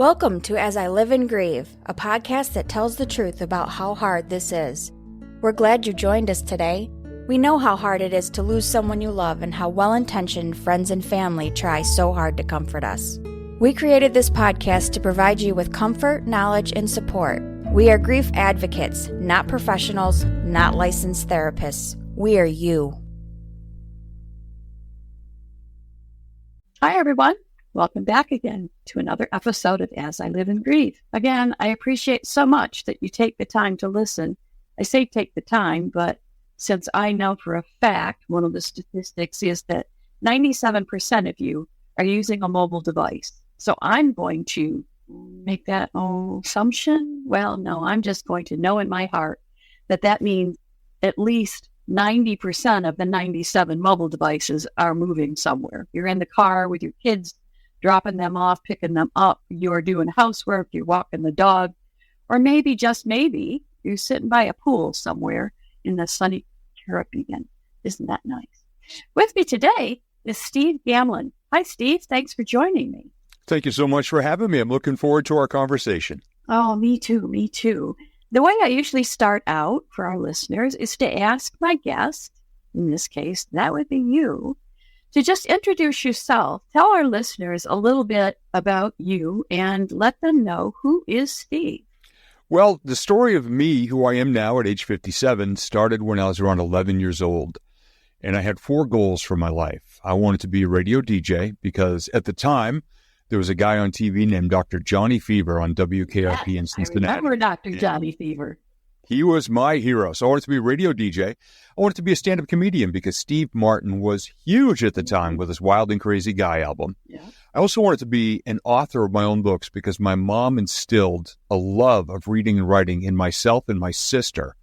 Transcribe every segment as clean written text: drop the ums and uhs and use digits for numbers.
Welcome to As I Live and Grieve, a podcast that tells the truth about how hard this is. We're glad you joined us today. We know how hard it is to lose someone you love and how well-intentioned friends and family try so hard to comfort us. We created this podcast to provide you with comfort, knowledge, and support. We are grief advocates, not professionals, not licensed therapists. We are you. Hi, everyone. Welcome back again to another episode of As I Live and Grieve. Again, I appreciate so much that you take the time to listen. I say take the time, but since I know for a fact, one of the statistics is that 97% of you are using a mobile device. So I'm going to make that assumption. Well, no, I'm just going to know in my heart that that means at least 90% of the 97 mobile devices are moving somewhere. You're in the car with your kids, dropping them off, picking them up. You're doing housework, you're walking the dog, or maybe, just maybe, you're sitting by a pool somewhere in the sunny Caribbean. Isn't that nice? With me today is Steve Gamlin. Hi, Steve. Thanks for joining me. Thank you so much for having me. I'm looking forward to our conversation. Oh, me too. Me too. The way I usually start out for our listeners is to ask my guest, in this case, that would be you, to just introduce yourself. Tell our listeners a little bit about you and let them know who is Steve. Well, the story of me, who I am now at age 57, started when I was around 11 years old. And I had 4 goals for my life. I wanted to be a radio DJ because at the time, there was a guy on TV named Dr. Johnny Fever on WKRP in Cincinnati. I remember Dr. Johnny Fever. He was my hero. So I wanted to be a radio DJ. I wanted to be a stand-up comedian because Steve Martin was huge at the time with his Wild and Crazy Guy album. Yeah. I also wanted to be an author of my own books because my mom instilled a love of reading and writing in myself and my sister.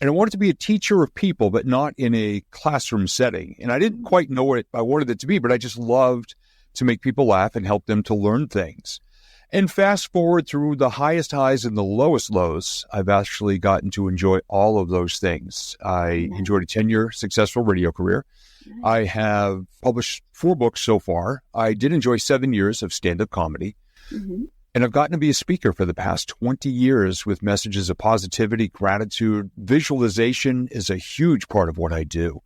And I wanted to be a teacher of people, but not in a classroom setting. And I didn't quite know what I wanted it to be, but I just loved to make people laugh and help them to learn things. And fast forward through the highest highs and the lowest lows, I've actually gotten to enjoy all of those things. I enjoyed a 10-year successful radio career. I have published 4 books so far. I did enjoy 7 years of stand-up comedy. And I've gotten to be a speaker for the past 20 years with messages of positivity, gratitude. Visualization is a huge part of what I do.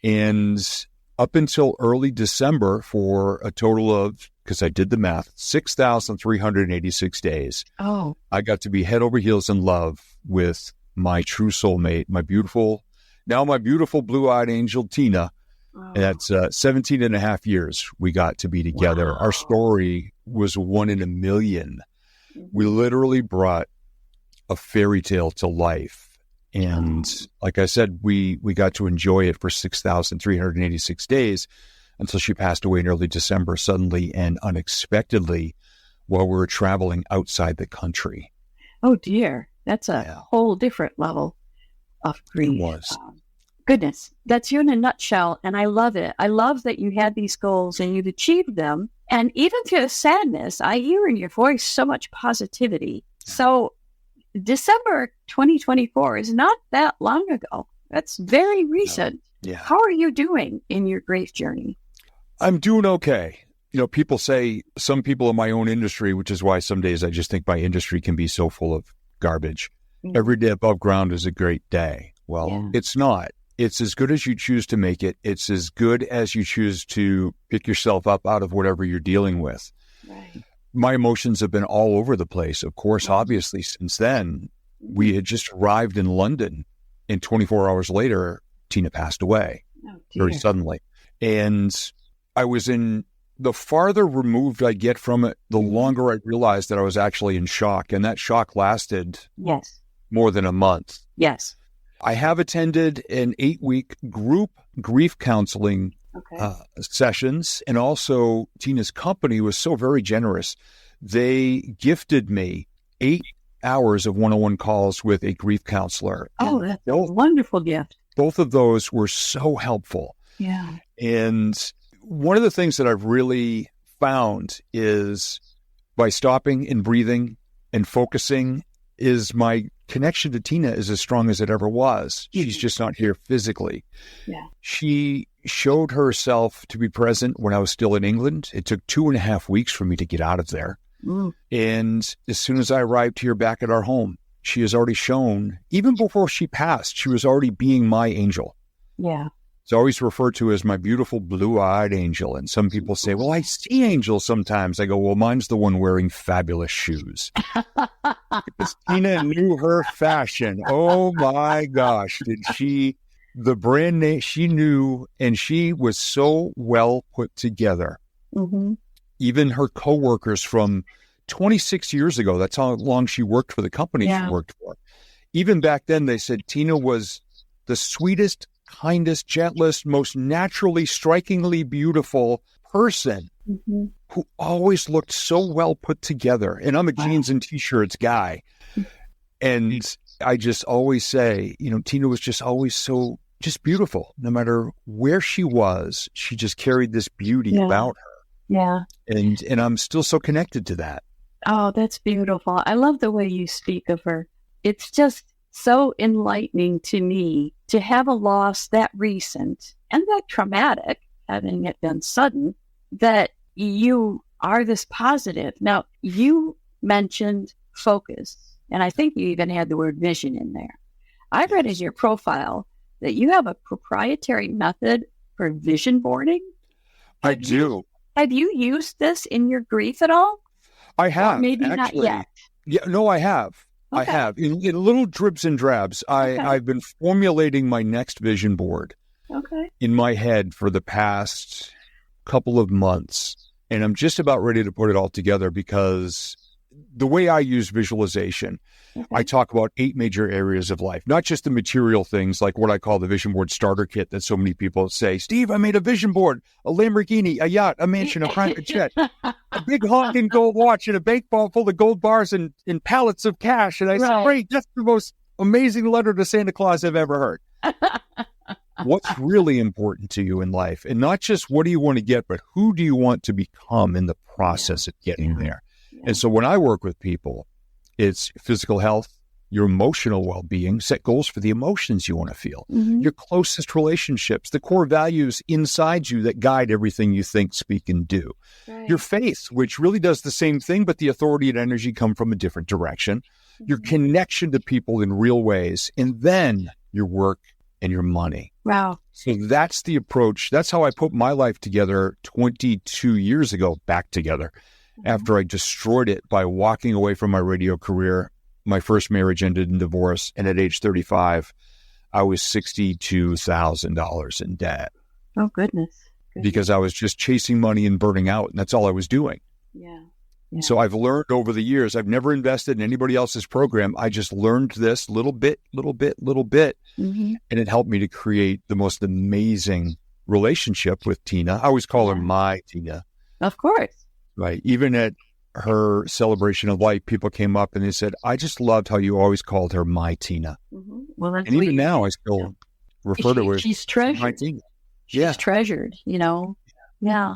And up until early December, for a total of, because I did the math, 6,386 days. Oh. I got to be head over heels in love with my true soulmate, my beautiful blue-eyed angel, Tina. Oh. That's 17 and a half years we got to be together. Wow. Our story was 1 in a million. We literally brought a fairy tale to life. And like I said, we got to enjoy it for 6,386 days until she passed away in early December, suddenly and unexpectedly, while we were traveling outside the country. Oh, dear. That's a whole different level of grief. It was. Goodness, that's you in a nutshell, and I love it. I love that you had these goals and you've achieved them. And even through the sadness, I hear in your voice so much positivity. So December 2024 is not that long ago. That's very recent. No. Yeah. How are you doing in your grief journey? I'm doing okay. You know, people say, some people in my own industry, which is why some days I just think my industry can be so full of garbage. Every day above ground is a great day. Well, It's not. It's as good as you choose to make it. It's as good as you choose to pick yourself up out of whatever you're dealing with. Right. My emotions have been all over the place. Of course, obviously, since then, we had just arrived in London, and 24 hours later, Tina passed away very suddenly. And I was the farther removed I get from it, the longer I realized that I was actually in shock. And that shock lasted more than a month. Yes. I have attended an 8-week group grief counseling sessions, and also Tina's company was so very generous. They gifted me 8 hours of one-on-one calls with a grief counselor. Oh, that's a wonderful gift. Both of those were so helpful. Yeah. And one of the things that I've really found is by stopping and breathing and focusing is my connection to Tina is as strong as it ever was. She's just not here physically. Yeah. She showed herself to be present when I was still in England. It took 2.5 weeks for me to get out of there. And as soon as I arrived here back at our home, she has already shown, even before she passed, she was already being my angel. Yeah. It's always referred to as my beautiful blue-eyed angel. And some people say, well, I see angels sometimes. I go, well, mine's the one wearing fabulous shoes. Because Tina knew her fashion. Oh, my gosh. Did she, the brand name, she knew, and she was so well put together. Mm-hmm. Even her coworkers from 26 years ago, that's how long she worked for the company she worked for. Even back then, they said Tina was the sweetest, kindest, gentlest, most naturally, strikingly beautiful person who always looked so well put together. And I'm a jeans and T-shirts guy. And I just always say, you know, Tina was just always so just beautiful. No matter where she was, she just carried this beauty about her. Yeah. And I'm still so connected to that. Oh, that's beautiful. I love the way you speak of her. It's just so enlightening to me to have a loss that recent and that traumatic, having it been sudden, that you are this positive. Now, you mentioned focus, and I think you even had the word vision in there. I read in your profile that you have a proprietary method for vision boarding. I do. Have you used this in your grief at all? I have. Or maybe actually, not yet. Yeah, no, I have. Okay. I have. In little dribs and drabs, I've been formulating my next vision board in my head for the past couple of months. And I'm just about ready to put it all together because the way I use visualization, I talk about 8 major areas of life, not just the material things like what I call the vision board starter kit that so many people say, Steve, I made a vision board, a Lamborghini, a yacht, a mansion, a private jet, a big honking gold watch, and a bank vault full of gold bars and pallets of cash. And I said, great, that's the most amazing letter to Santa Claus I've ever heard. What's really important to you in life? And not just what do you want to get, but who do you want to become in the process of getting there? And so when I work with people, it's physical health, your emotional well-being, set goals for the emotions you want to feel, your closest relationships, the core values inside you that guide everything you think, speak, and do. Your faith, which really does the same thing, but the authority and energy come from a different direction. Your connection to people in real ways, and then your work and your money. Wow. So that's the approach. That's how I put my life together 22 years ago, back together. After I destroyed it by walking away from my radio career. My first marriage ended in divorce, and at age 35, I was $62,000 in debt. Oh, goodness. Because I was just chasing money and burning out, and that's all I was doing. Yeah. So I've learned over the years, I've never invested in anybody else's program. I just learned this little bit. And it helped me to create the most amazing relationship with Tina. I always call her my Tina. Of course. Right. Even at her celebration of life, people came up and they said, I just loved how you always called her my Tina. Well, that's and even now, I still refer to her she's treasured. My Tina. She's treasured, you know. Yeah.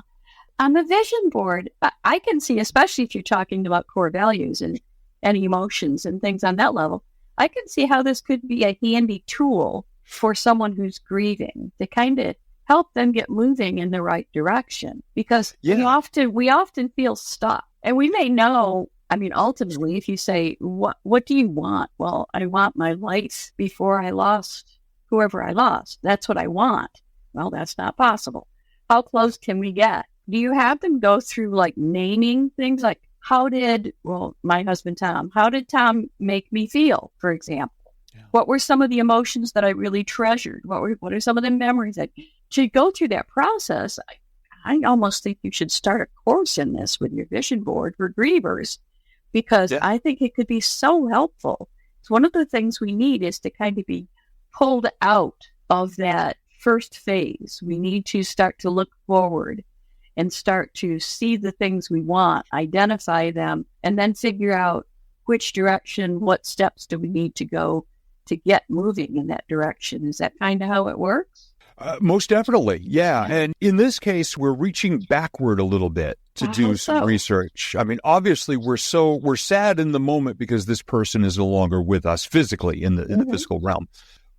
On the vision board, I can see, especially if you're talking about core values and emotions and things on that level, I can see how this could be a handy tool for someone who's grieving to kind of help them get moving in the right direction, because we often feel stuck, and we may know. I mean, ultimately, if you say, what do you want? Well, I want my life before I lost whoever I lost. That's what I want. Well, that's not possible. How close can we get? Do you have them go through like naming things like, my husband, Tom, how did Tom make me feel, for example? What were some of the emotions that I really treasured? What are some of the memories that to go through that process? I almost think you should start a course in this with your vision board for grievers, because I think it could be so helpful. It's one of the things we need is to kind of be pulled out of that first phase. We need to start to look forward and start to see the things we want, identify them, and then figure out which direction, what steps do we need to go to get moving in that direction. Is that kind of how it works? Most definitely. Yeah. And in this case, we're reaching backward a little bit to do some research. I mean, obviously we're sad in the moment because this person is no longer with us physically in the physical realm.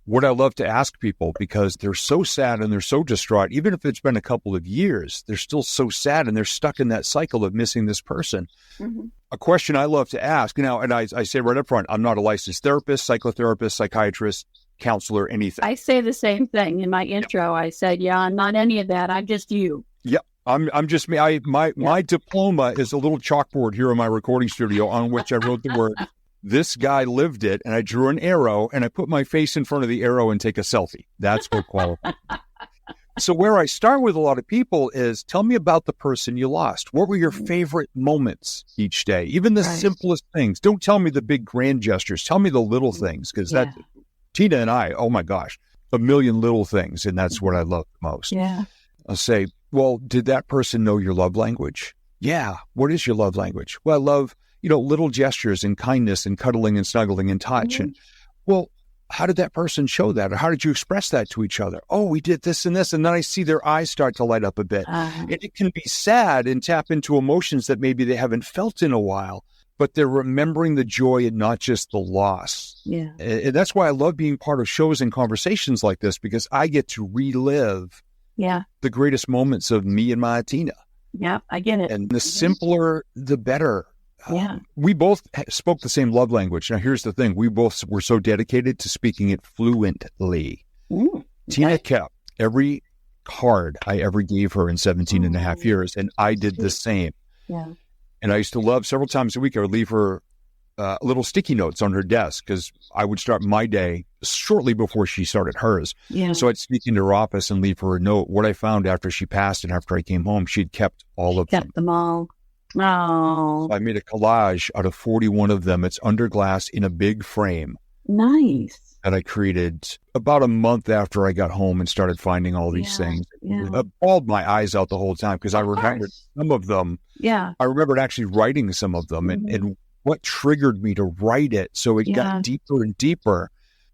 what I love to ask people, because they're so sad and they're so distraught, even if it's been a couple of years, they're still so sad and they're stuck in that cycle of missing this person. Mm-hmm. A question I love to ask, and I say right up front, I'm not a licensed therapist, psychotherapist, psychiatrist, counselor, anything. I say the same thing in my intro. I said, yeah, I'm not any of that. I'm just you. Yep. I'm just me. My diploma is a little chalkboard here in my recording studio on which I wrote the word, this guy lived it, and I drew an arrow, and I put my face in front of the arrow and take a selfie. That's what qualifies. So where I start with a lot of people is, tell me about the person you lost. What were your favorite moments each day? Even the simplest things. Don't tell me the big grand gestures. Tell me the little things, because that Tina and I, oh my gosh, a million little things, and that's what I love the most. Yeah. I'll say, well, did that person know your love language? Yeah. What is your love language? Well, I love, little gestures and kindness and cuddling and snuggling and touch. And well, how did that person show that? Or how did you express that to each other? Oh, we did this and this. And then I see their eyes start to light up a bit. And it can be sad and tap into emotions that maybe they haven't felt in a while, but they're remembering the joy and not just the loss. Yeah. And that's why I love being part of shows and conversations like this, because I get to relive the greatest moments of me and my Tina. Yeah, I get it. And the simpler, the better. Yeah. We both spoke the same love language. Now, here's the thing. We both were so dedicated to speaking it fluently. Tina kept every card I ever gave her in 17 and a half years, and I did the same. Yeah. And I used to love, several times a week, I would leave her little sticky notes on her desk, because I would start my day shortly before she started hers. Yeah. So I'd sneak into her office and leave her a note. What I found after she passed and after I came home, she'd kept all of them. Kept them all. Oh. I made a collage out of 41 of them. It's under glass in a big frame. Nice. That I created about a month after I got home and started finding all these things. Yeah. I bawled my eyes out the whole time, because I remembered some of them. Yeah. I remembered actually writing some of them and what triggered me to write it. So it got deeper and deeper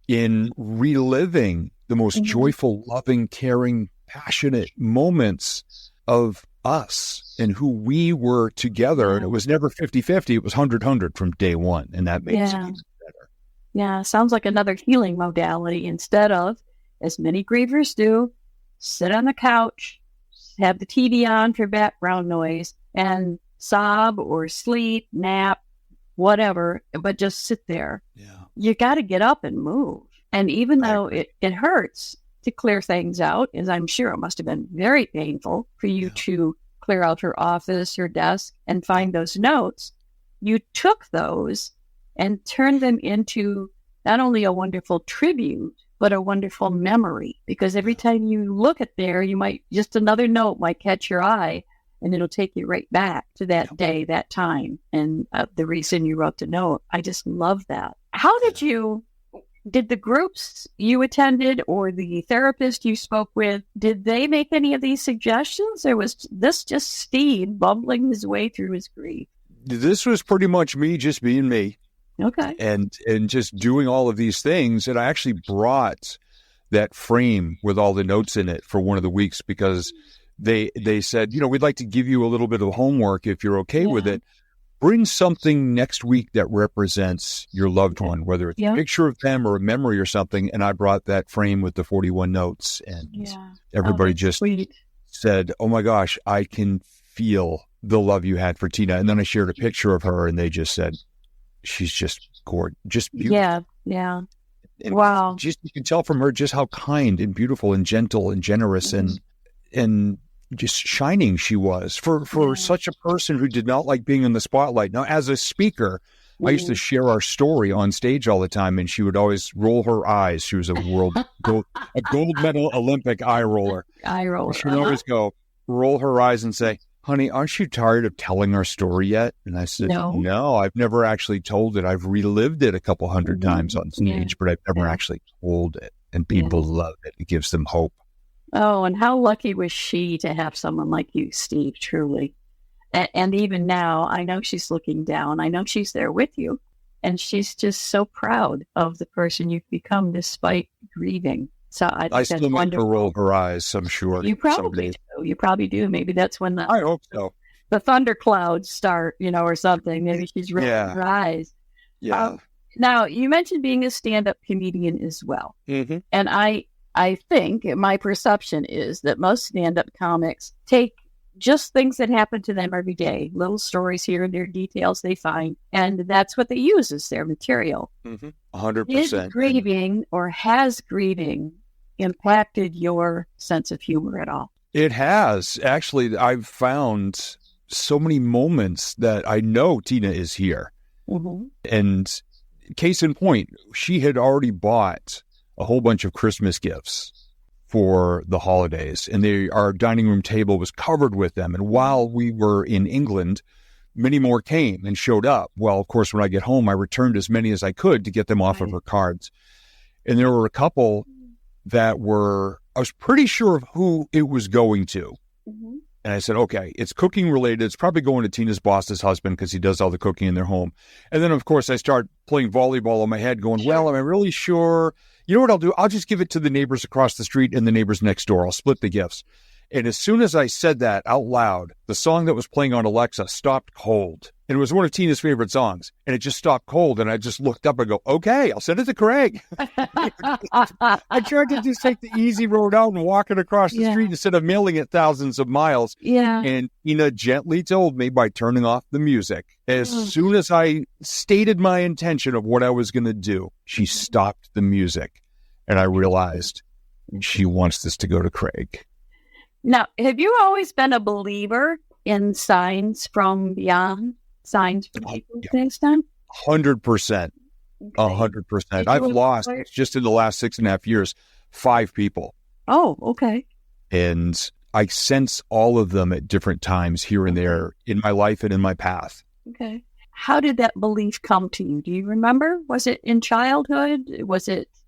in reliving the most joyful, loving, caring, passionate moments of us and who we were together. And it was never 50-50. It was 100-100 from day one. And that makes it even better. Yeah. Sounds like another healing modality, instead of, as many grievers do, sit on the couch, have the TV on for background noise, and sob or sleep, nap, whatever, but just sit there. Yeah. You got to get up and move. And even though it hurts to clear things out, as I'm sure it must have been very painful for you to clear out her office, her desk, and find those notes, you took those and turned them into not only a wonderful tribute, but a wonderful memory. Because every time you look at there, just another note might catch your eye, and it'll take you right back to that day, that time, and the reason you wrote the note. I just love that. How did the groups you attended or the therapist you spoke with, did they make any of these suggestions? Or was this just Steve bumbling his way through his grief? This was pretty much me just being me. Okay. And just doing all of these things. And I actually brought that frame with all the notes in it for one of the weeks, because they said, we'd like to give you a little bit of homework if you're okay with it. Bring something next week that represents your loved one, whether it's a picture of them or a memory or something. And I brought that frame with the 41 notes, and everybody just said, oh my gosh, I can feel the love you had for Tina. And then I shared a picture of her, and they just said, she's just gorgeous, just beautiful. Yeah, yeah. And wow. Just, you can tell from her just how kind and beautiful and gentle and generous and just shining she was for such a person who did not like being in the spotlight. Now, as a speaker, I used to share our story on stage all the time, and she would always roll her eyes. She was a gold medal Olympic eye roller. She would always roll her eyes and say, honey, aren't you tired of telling our story yet? And I said, no, I've never actually told it. I've relived it a couple hundred times on stage, but I've never actually told it. And people love it. It gives them hope. Oh, and how lucky was she to have someone like you, Steve, truly. And even now, I know she's looking down. I know she's there with you. And she's just so proud of the person you've become despite grieving. So I still make her roll her eyes, I'm sure. You probably do. You probably do. Maybe that's when I hope so. The thunderclouds start, or something. Maybe she's rolling her eyes. Yeah. Now, you mentioned being a stand-up comedian as well. Mm-hmm. And I think my perception is that most stand-up comics take just things that happen to them every day, little stories here and there, details they find, and that's what they use as their material. 100%. Did grieving or has grieving impacted your sense of humor at all? It has. Actually, I've found so many moments that I know Tina is here. Mm-hmm. And case in point, she had already bought a whole bunch of Christmas gifts for the holidays, and our dining room table was covered with them. And while we were in England, many more came and showed up. Well, of course, when I get home, I returned as many as I could to get them off of her cards. And there were a couple that I was pretty sure of who it was going to. Mm-hmm. And I said, okay, it's cooking related. It's probably going to Tina's boss's husband because he does all the cooking in their home. And then, of course, I start playing volleyball in my head going, well, am I really sure? You know what I'll do? I'll just give it to the neighbors across the street and the neighbors next door. I'll split the gifts. And as soon as I said that out loud, the song that was playing on Alexa stopped cold. And it was one of Tina's favorite songs. And it just stopped cold. And I just looked up and go, okay, I'll send it to Craig. I tried to just take the easy road out and walk it across the street instead of mailing it thousands of miles. Yeah. And Tina gently told me by turning off the music, as soon as I stated my intention of what I was going to do, she stopped the music. And I realized she wants this to go to Craig. Now, have you always been a believer in signs from beyond, signs from people next time? 100%. 100%. I've lost, just in the last 6.5 years, 5 people. Oh, okay. And I sense all of them at different times here and there in my life and in my path. Okay. How did that belief come to you? Do you remember? Was it in childhood?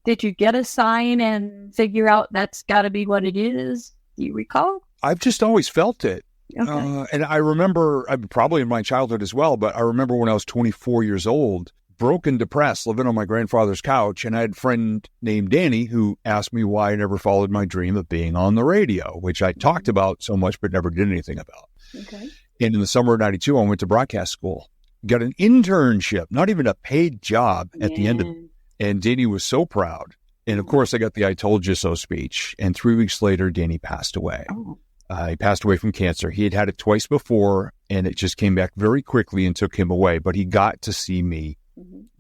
Did you get a sign and figure out that's got to be what it is? Do you recall? I've just always felt it. Okay. And I remember, probably in my childhood as well, but I remember when I was 24 years old, broken, depressed, living on my grandfather's couch, and I had a friend named Danny who asked me why I never followed my dream of being on the radio, which I talked about so much but never did anything about. Okay. And in the summer of 92, I went to broadcast school, got an internship, not even a paid job at the end of it. And Danny was so proud. And of course, I got the I told you so speech. And 3 weeks later, Danny passed away. Oh. He passed away from cancer. He had had it twice before, and it just came back very quickly and took him away. But he got to see me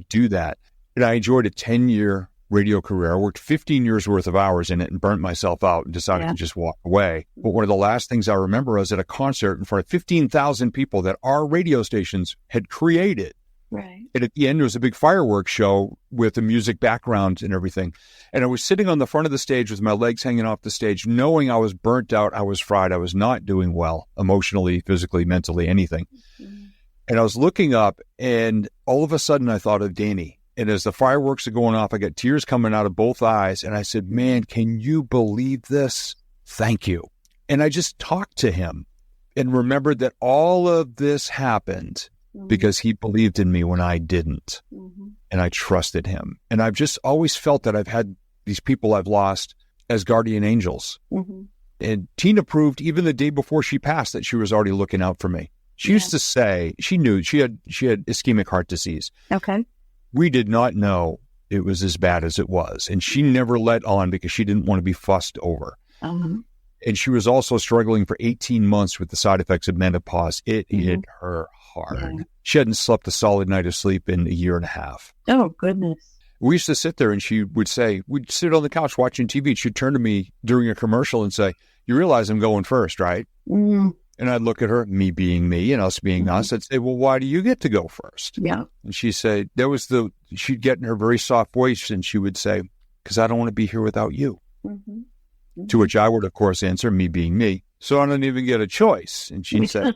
do that. And I enjoyed a 10-year radio career. I worked 15 years worth of hours in it and burnt myself out and decided to just walk away. But one of the last things I remember was at a concert in front of 15,000 people that our radio stations had created. Right. And at the end, there was a big fireworks show with the music background and everything. And I was sitting on the front of the stage with my legs hanging off the stage, knowing I was burnt out, I was fried, I was not doing well, emotionally, physically, mentally, anything. Mm-hmm. And I was looking up, and all of a sudden I thought of Danny. And as the fireworks are going off, I got tears coming out of both eyes. And I said, man, can you believe this? Thank you. And I just talked to him and remembered that all of this happened because he believed in me when I didn't. Mm-hmm. And I trusted him. And I've just always felt that I've had these people I've lost as guardian angels. Mm-hmm. And Tina proved even the day before she passed that she was already looking out for me. She used to say, she knew she had ischemic heart disease. Okay. We did not know it was as bad as it was. And she never let on because she didn't want to be fussed over. Uh-huh. And she was also struggling for 18 months with the side effects of menopause. It hit her hard. Yeah. She hadn't slept a solid night of sleep in 1.5 years. Oh, goodness. We used to sit there and she would say, we'd sit on the couch watching TV. She'd turn to me during a commercial and say, you realize I'm going first, right? Mm-hmm. And I'd look at her, me being me and us being us. I'd say, well, why do you get to go first? Yeah. And she'd say, she'd get in her very soft voice and she would say, because I don't want to be here without you. Mm-hmm. Mm-hmm. To which I would, of course, answer, me being me. So I don't even get a choice. And she'd say,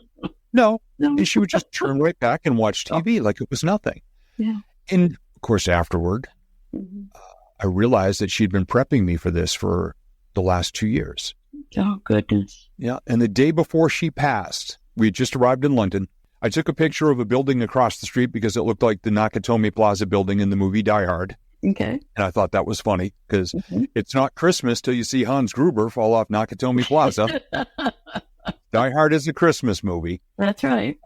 no. And she would just turn right back and watch TV like it was nothing. Yeah. And of course, afterward, I realized that she'd been prepping me for this for the last 2 years. Oh, goodness. Yeah. And the day before she passed, we had just arrived in London. I took a picture of a building across the street because it looked like the Nakatomi Plaza building in the movie Die Hard. Okay. And I thought that was funny because it's not Christmas till you see Hans Gruber fall off Nakatomi Plaza. Die Hard is a Christmas movie. That's right.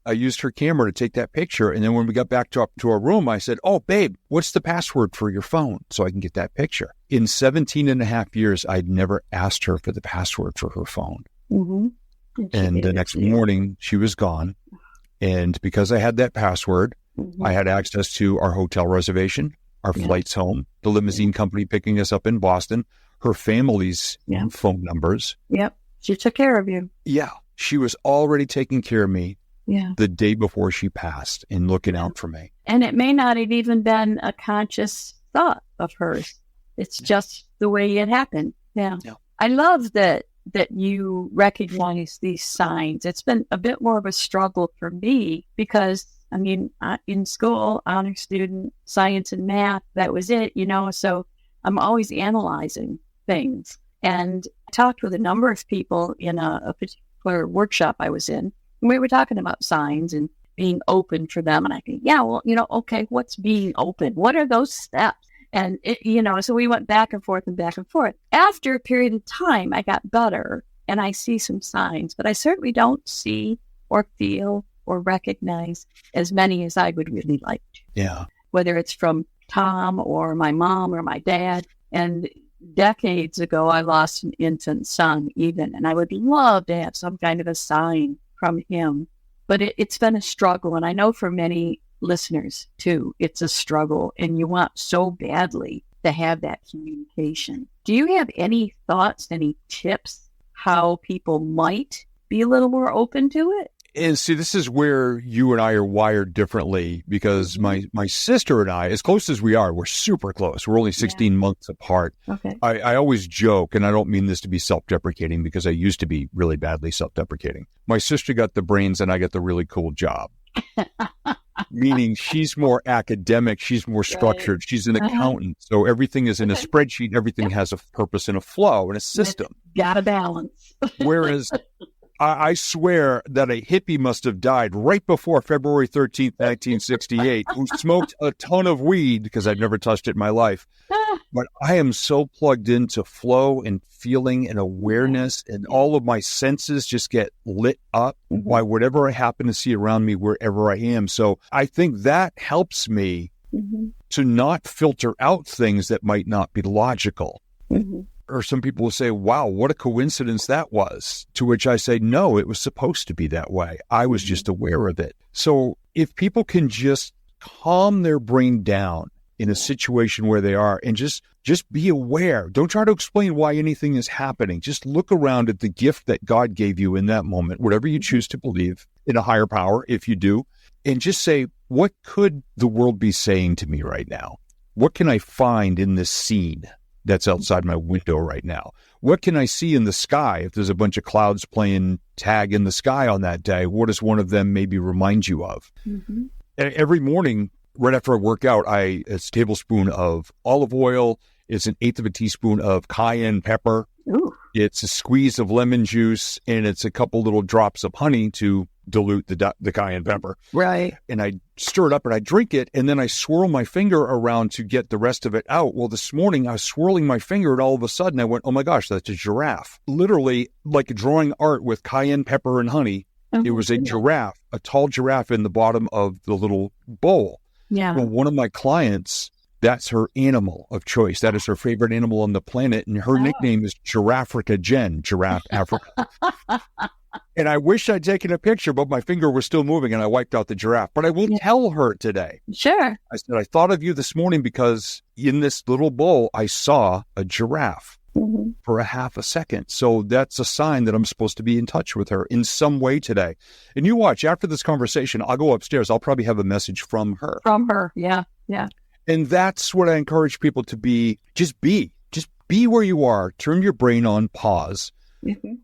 I used her camera to take that picture. And then when we got back to our room, I said, oh, babe, what's the password for your phone so I can get that picture? In 17 and a half years, I'd never asked her for the password for her phone. Mm-hmm. And the next morning, she was gone. And because I had that password, I had access to our hotel reservation, our flights home, the limousine company picking us up in Boston, her family's phone numbers. Yep. She took care of you. Yeah. She was already taking care of me the day before she passed and looking out for me. And it may not have even been a conscious thought of hers. It's just the way it happened. Yeah. I love that you recognize these signs. It's been a bit more of a struggle for me because, I mean, in school, honor student, science and math, that was it, so I'm always analyzing things. And I talked with a number of people in a particular workshop I was in, and we were talking about signs and being open for them. And I think, okay, what's being open? What are those steps? And, so we went back and forth and back and forth. After a period of time, I got better and I see some signs, but I certainly don't see or feel or recognize as many as I would really like to. Yeah. Whether it's from Tom or my mom or my dad. And decades ago, I lost an infant son even, and I would love to have some kind of a sign from him. But it's been a struggle. And I know for many listeners too, it's a struggle, and you want so badly to have that communication. Do you have any thoughts, any tips how people might be a little more open to it? And see, this is where you and I are wired differently because my sister and I, as close as we are, we're super close. We're only 16 months apart. Okay. I always joke, and I don't mean this to be self-deprecating because I used to be really badly self-deprecating. My sister got the brains and I got the really cool job. Meaning she's more academic, she's more structured, she's an accountant. So everything is in a spreadsheet, everything has a purpose and a flow and a system. Got a balance. Whereas I swear that a hippie must have died right before February 13th, 1968, who smoked a ton of weed because I've never touched it in my life. But I am so plugged into flow and feeling and awareness, and all of my senses just get lit up by whatever I happen to see around me wherever I am. So I think that helps me to not filter out things that might not be logical. Or some people will say, wow, what a coincidence that was. To which I say, no, it was supposed to be that way. I was just aware of it. So if people can just calm their brain down in a situation where they are and just be aware. Don't try to explain why anything is happening. Just look around at the gift that God gave you in that moment, whatever you choose to believe in a higher power, if you do, and just say, what could the world be saying to me right now? What can I find in this scene that's outside my window right now? What can I see in the sky? If there's a bunch of clouds playing tag in the sky on that day, what does one of them maybe remind you of? Every morning, right after I work out, it's a tablespoon of olive oil. It's an eighth of a teaspoon of cayenne pepper. Ooh. It's a squeeze of lemon juice, and it's a couple little drops of honey to dilute the cayenne pepper. Right. And I stir it up and I drink it, and then I swirl my finger around to get the rest of it out. Well, this morning I was swirling my finger, and all of a sudden I went, oh my gosh, that's a giraffe. Literally like drawing art with cayenne pepper and honey. It was a giraffe, a tall giraffe in the bottom of the little bowl. Yeah. Well, one of my clients, that's her animal of choice. That is her favorite animal on the planet. And her nickname is Giraffrica Jen, Giraffe Africa. And I wish I'd taken a picture, but my finger was still moving and I wiped out the giraffe. But I will tell her today. Sure. I said, I thought of you this morning because in this little bowl, I saw a giraffe for a half a second. So that's a sign that I'm supposed to be in touch with her in some way today. And you watch, after this conversation, I'll go upstairs. I'll probably have a message from her. From her. Yeah. Yeah. And that's what I encourage people to be. Just be where you are. Turn your brain on pause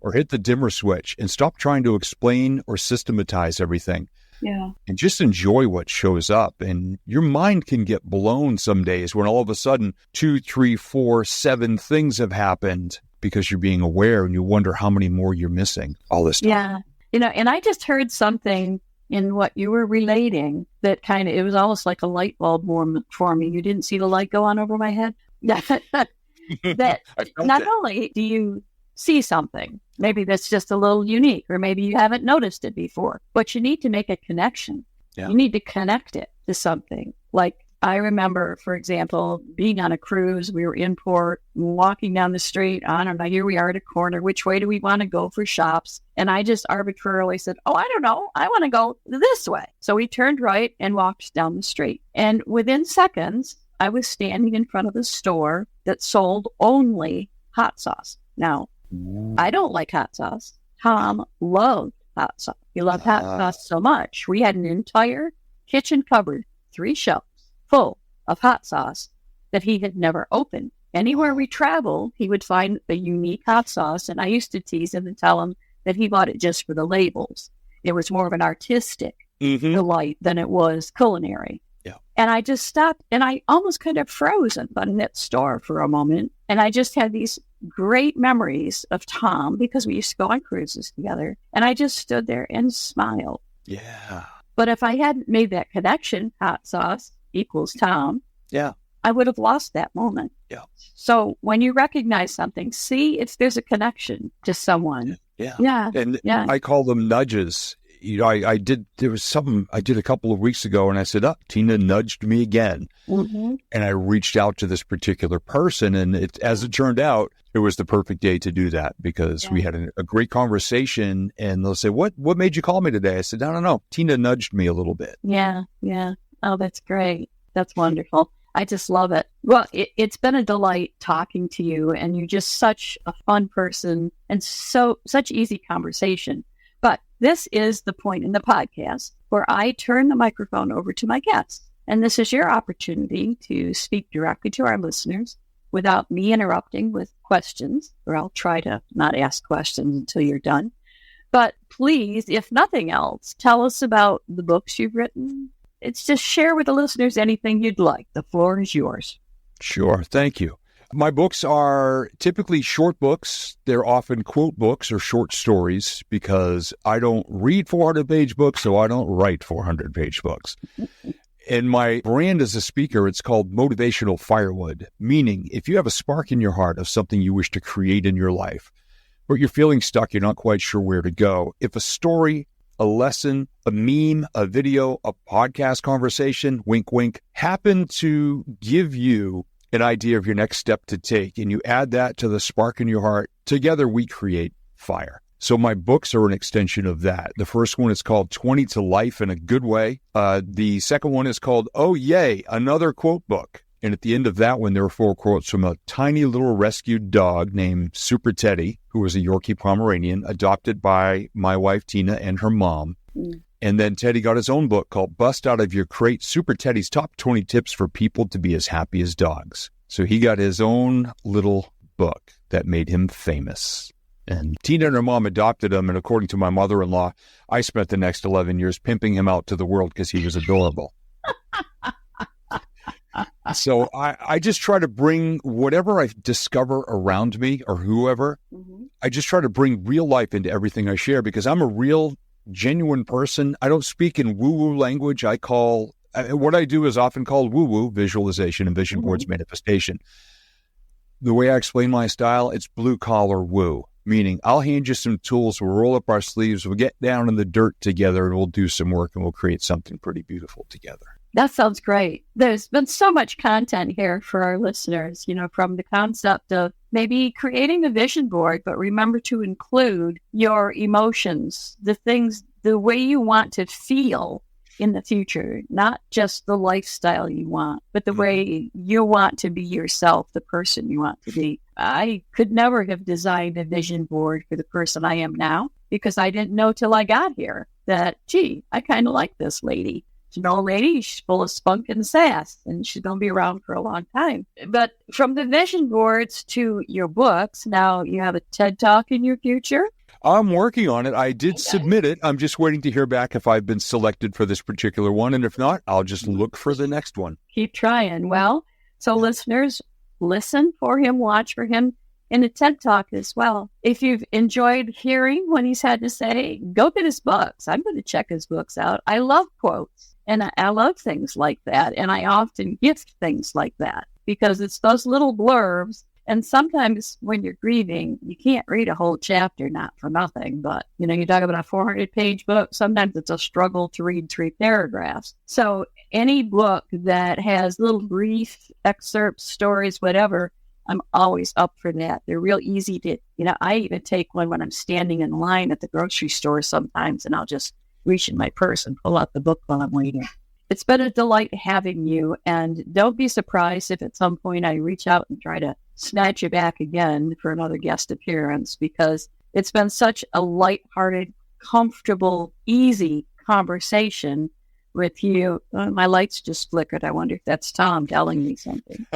or hit the dimmer switch and stop trying to explain or systematize everything. Yeah. And just enjoy what shows up. And your mind can get blown some days when all of a sudden 2, 3, 4, 7 things have happened because you're being aware and you wonder how many more you're missing all this time. Yeah. And I just heard something in what you were relating that it was almost like a light bulb moment for me. You didn't see the light go on over my head? That not only do you see something. Maybe that's just a little unique, or maybe you haven't noticed it before, but you need to make a connection. Yeah. You need to connect it to something. Like I remember, for example, being on a cruise, we were in port, walking down the street. I don't know, here we are at a corner. Which way do we want to go for shops? And I just arbitrarily said, oh, I don't know. I want to go this way. So we turned right and walked down the street. And within seconds, I was standing in front of a store that sold only hot sauce. Now, I don't like hot sauce. Tom loved hot sauce. He loved hot sauce so much. We had an entire kitchen cupboard, 3 shelves full of hot sauce that he had never opened. Anywhere we traveled, he would find a unique hot sauce, and I used to tease him and tell him that he bought it just for the labels. It was more of an artistic delight than it was culinary. Yeah. And I just stopped, and I almost kind of froze in that store for a moment, and I just had these great memories of Tom because we used to go on cruises together, and I just stood there and smiled. Yeah. But if I hadn't made that connection, hot sauce equals Tom, Yeah. I would have lost that moment. Yeah. So when you recognize something, see if there's a connection to someone. Yeah. Yeah. And Yeah. I call them nudges. You know, there was something I did a couple of weeks ago, and I said, Tina nudged me again. Mm-hmm. And I reached out to this particular person, and as it turned out, it was the perfect day to do that because we had a great conversation, and they'll say, what made you call me today? I said, I don't know. Tina nudged me a little bit. Yeah. Yeah. Oh, that's great. That's wonderful. I just love it. Well, it's been a delight talking to you, and you're just such a fun person and such easy conversation. But this is the point in the podcast where I turn the microphone over to my guests. And this is your opportunity to speak directly to our listeners without me interrupting with questions, or I'll try to not ask questions until you're done. But please, if nothing else, tell us about the books you've written. It's just share with the listeners anything you'd like. The floor is yours. Sure. Thank you. My books are typically short books. They're often quote books or short stories because I don't read 400-page books, so I don't write 400-page books. And my brand as a speaker, it's called Motivational Firewood, meaning if you have a spark in your heart of something you wish to create in your life, but you're feeling stuck, you're not quite sure where to go, if a story, a lesson, a meme, a video, a podcast conversation, wink, wink, happen to give you an idea of your next step to take, and you add that to the spark in your heart, together we create fire. So my books are an extension of that. The first one is called 20 to Life in a Good Way. The second one is called Oh Yay, Another Quote Book. And at the end of that one, there are 4 quotes from a tiny little rescued dog named Super Teddy, who was a Yorkie Pomeranian, adopted by my wife, Tina, and her mom. And then Teddy got his own book called Bust Out of Your Crate, Super Teddy's Top 20 Tips for People to Be as Happy as Dogs. So he got his own little book that made him famous. And Tina and her mom adopted him, and according to my mother-in-law, I spent the next 11 years pimping him out to the world because he was adorable. So I just try to bring whatever I discover around me or whoever, I just try to bring real life into everything I share because I'm a real, genuine person. I don't speak in woo-woo language. What I do is often called woo-woo, visualization and vision boards manifestation. The way I explain my style, it's blue-collar woo, meaning I'll hand you some tools, we'll roll up our sleeves, we'll get down in the dirt together, and we'll do some work, and we'll create something pretty beautiful together. That sounds great. There's been so much content here for our listeners, from the concept of maybe creating a vision board, but remember to include your emotions, the things, the way you want to feel in the future, not just the lifestyle you want, but the way you want to be yourself, the person you want to be. I could never have designed a vision board for the person I am now because I didn't know till I got here that, I kind of like this lady. She's an old lady, she's full of spunk and sass, and she's going to be around for a long time. But from the vision boards to your books, now you have a TED Talk in your future? I'm working on it. I did submit it. I'm just waiting to hear back if I've been selected for this particular one. And if not, I'll just look for the next one. Keep trying. Well, so listeners, listen for him, watch for him in a TED Talk as well. If you've enjoyed hearing what he's had to say, go get his books. I'm going to check his books out. I love quotes. And I love things like that. And I often gift things like that because it's those little blurbs. And sometimes when you're grieving, you can't read a whole chapter, not for nothing. But, you talk about a 400-page book. Sometimes it's a struggle to read 3 paragraphs. So any book that has little brief excerpts, stories, whatever, I'm always up for that. They're real easy to, I even take one when I'm standing in line at the grocery store sometimes, and I'll just reach in my purse and pull out the book while I'm waiting. It's been a delight having you, and don't be surprised if at some point I reach out and try to snatch you back again for another guest appearance, because it's been such a lighthearted, comfortable, easy conversation with you. My lights just flickered. I wonder if that's Tom telling me something.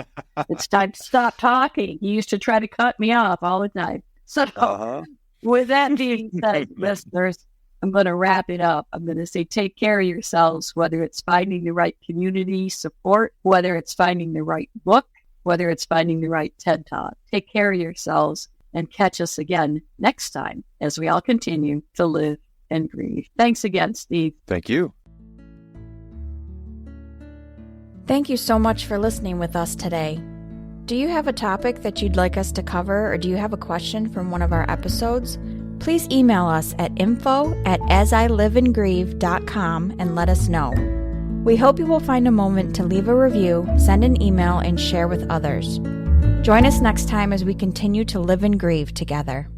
It's time to stop talking. He used to try to cut me off all the time. So with that being said, listeners, I'm going to wrap it up. I'm going to say, take care of yourselves, whether it's finding the right community support, whether it's finding the right book, whether it's finding the right TED Talk. Take care of yourselves and catch us again next time as we all continue to live and grieve. Thanks again, Steve. Thank you. Thank you so much for listening with us today. Do you have a topic that you'd like us to cover, or do you have a question from one of our episodes? Please email us at info@asiliveinggrieve.com and let us know. We hope you will find a moment to leave a review, send an email, and share with others. Join us next time as we continue to live and grieve together.